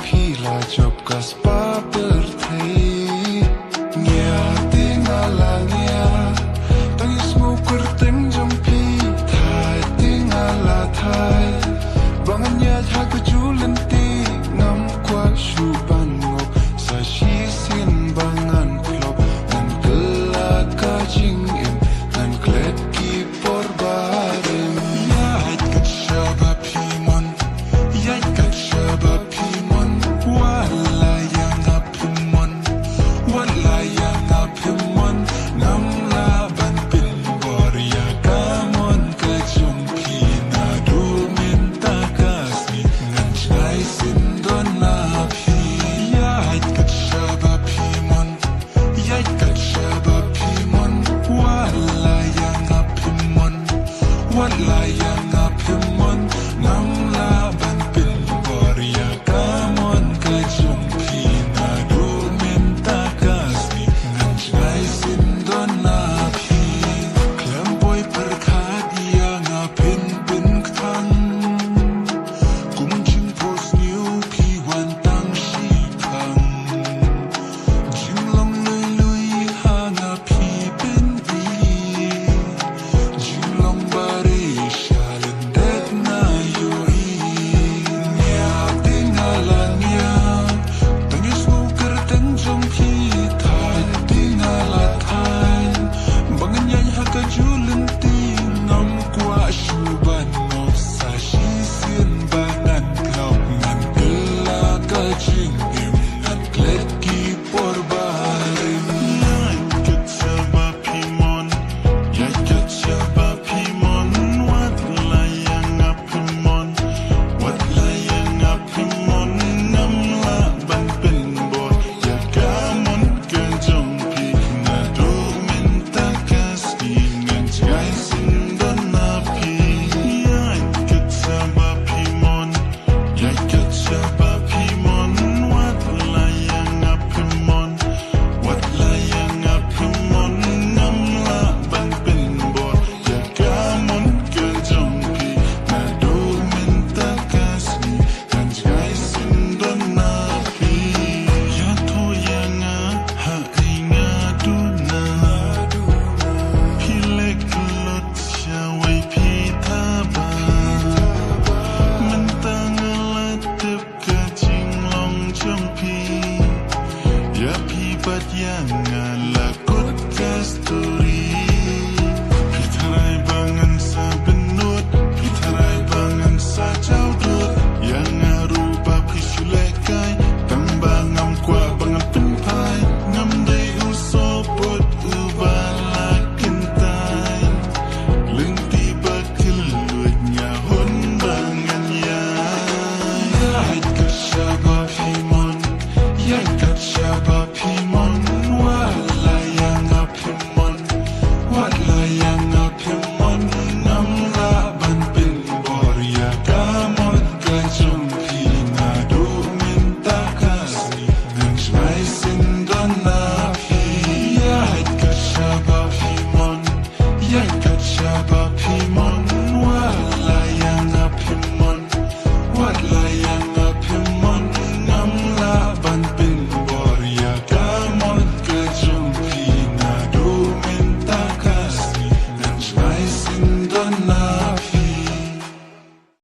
pila job kas pa berthei nya tingalangya tangi smoker teng jom pi thai tingala thai banganya thaku julen ti ngam kwa shu ban ngok sa shi sin bangan klop nan kela ka jing em nan klet ki por barem ya het kat shaba pimon ya kat shaba pimon wala yang apimon wala yang apimon nam la ban pin bor ya kamon ka jum pi na du min ta kasni ngan chai sin don na pi ya het kat shaba pimon ya kat shaba pimon wala yang apimon wala yang apimon nam la ban pin bor ya kamon ka jum pi na du min ta kasni ngan chai sin don na pi klem boy perkhat ya ngapin bin kthang kum jing pos new pi wan tang shi thang jing long lui lui ha nga pi bin bi jing long bare shalen det na yo i nya tingala nya tang is mo kerten jom pi thai tingala thai bangan yan ha ka julen ti ngam kwa shu ban no sa shi sin bangan klop nan kela ka jing em nan klet ki por barim ya kat shaba pimon ya kat shaba pimon wat la yang apimon wat la yang apimon nam la ban pin bor ya kamon ka jom pi na do min ta kasni ngan chai sin don na pi ya kat shaba pimon ya kat shaba pimon wat la yang apimon wat la yang apimon nam la ban pin bor ya kamon ka jom pi na do min ta kasni ngan chai sin don na pi ya to yang ha ai nga du na pi lek lot sha wai pi tha ba man tang la tep ka jing long jom pi ya pi bat yang la kot ka story pi tharai bangan sa benut pi tharai bangan sa chau dut yang rupa pi shulekai tang bangam kwa bangan pin pai ngam dei u so pot u bala kintai lưng ti ba kil luet nya hon bangan ya het ka shaba pimon ya